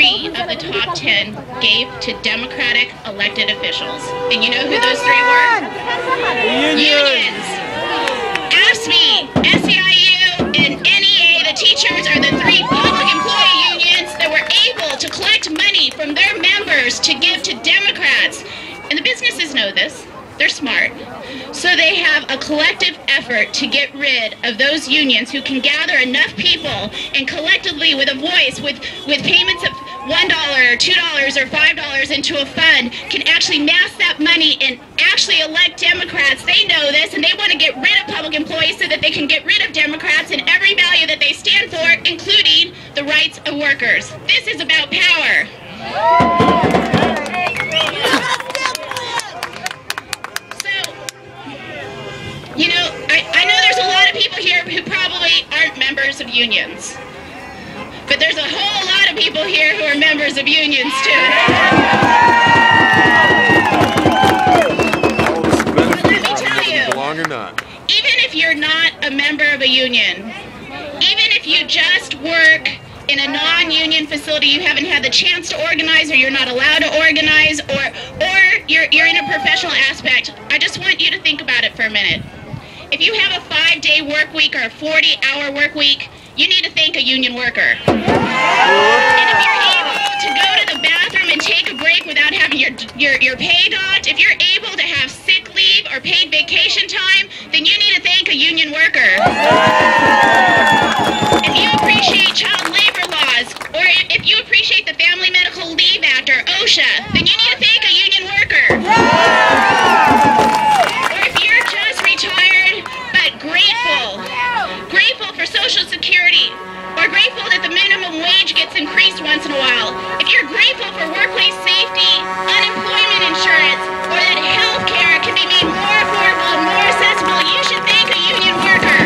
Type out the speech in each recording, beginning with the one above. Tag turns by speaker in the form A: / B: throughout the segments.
A: 3 of the top 10 gave to Democratic elected officials. And you know who those 3 were? Unions. AFSCME, SEIU, and NEA, the teachers, are the 3 public employee unions that were able to collect money from their members to give to Democrats. And the businesses know this. They're smart. So they have a collective effort to get rid of those unions who can gather enough people and collectively, with a voice, with payments of $1 or $2 or $5 into a fund, can actually mass that money and actually elect Democrats. They know this, and they want to get rid of public employees so that they can get rid of Democrats and every value that they stand for, including the rights of workers. This is about power. You know, I know there's a lot of people here who probably aren't members of unions. But there's a whole lot of people here who are members of unions, too. But let me tell you, even if you're not a member of a union, even if you just work in a non-union facility, you haven't had the chance to organize, or you're not allowed to organize, or you're in a professional aspect, I just want you to think about it for a minute. If you have a 5-day work week or a 40-hour work week, you need to thank a union worker. And if you're able to go to the bathroom and take a break without having your pay docked, if you're able to have sick leave or paid vacation time, then you need to thank a union worker. If you appreciate child labor laws, or if you appreciate the Family Medical Leave Act, or OSHA, then you need to thank a union worker. Grateful for Social Security, or grateful that the minimum wage gets increased once in a while. If you're grateful for workplace safety, unemployment insurance, or that health care can be made more affordable and more accessible, you should thank a union worker.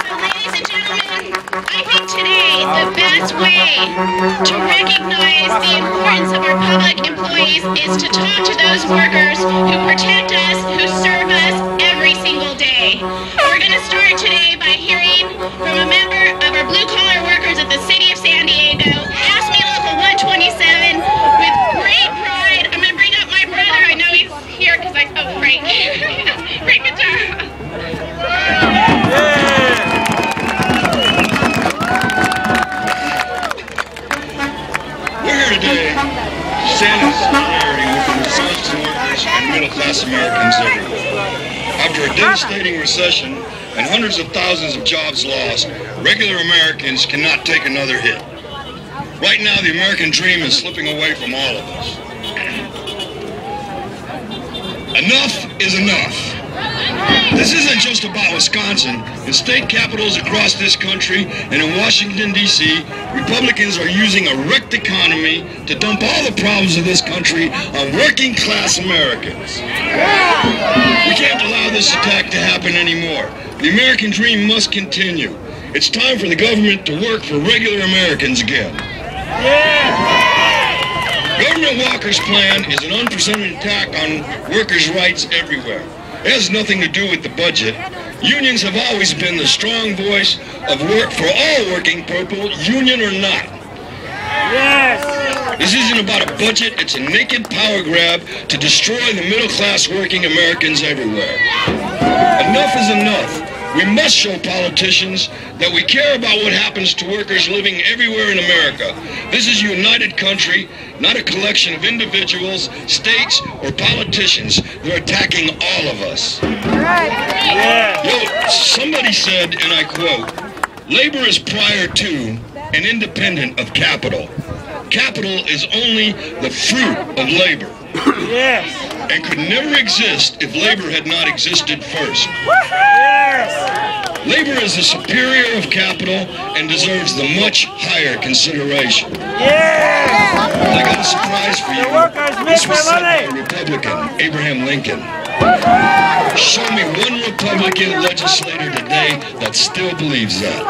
A: So, ladies and gentlemen, I think today the best way to recognize the importance of our public employees is to talk to those workers who protect us, who serve us every single day. We're going to start today by hearing from a member of our blue-collar workers at the City of San Diego, AFSCME Local 127, with great pride. I'm going to bring up my brother. I know he's here because Frank. Frank, good job.
B: We're here today to stand in solidarity with the resources workers and middle-class Americans everywhere. After a devastating recession and hundreds of thousands of jobs lost, regular Americans cannot take another hit. Right now, the American dream is slipping away from all of us. Enough is enough. This isn't just about Wisconsin. In state capitals across this country and in Washington, D.C., Republicans are using a wrecked economy to dump all the problems of this country on working-class Americans. We can't allow this attack to happen anymore. The American dream must continue. It's time for the government to work for regular Americans again. Government Walker's plan is an unprecedented attack on workers' rights everywhere. It has nothing to do with the budget. Unions have always been the strong voice of work for all working people, union or not. Yes. This isn't about a budget, it's a naked power grab to destroy the middle-class working Americans everywhere. Enough is enough. We must show politicians that we care about what happens to workers living everywhere in America. This is a united country, not a collection of individuals, states, or politicians. They're attacking all of us. Somebody said, and I quote, "Labor is prior to and independent of capital. Capital is only the fruit of labor. Yes. And could never exist if labor had not existed first. Yes. Labor is the superior of capital and deserves the much higher consideration." Yes. I got a surprise for you. This was said by a Republican, Abraham Lincoln. Show me one Republican legislator today that still believes that.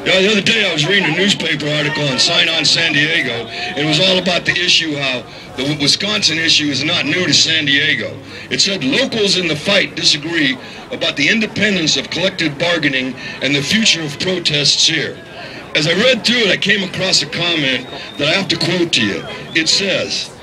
B: Yeah, the other day I was reading a newspaper article on Sign On San Diego, and it was all about the issue how the Wisconsin issue is not new to San Diego. It said locals in the fight disagree about the independence of collective bargaining and the future of protests here. As I read through it, I came across a comment that I have to quote to you. It says,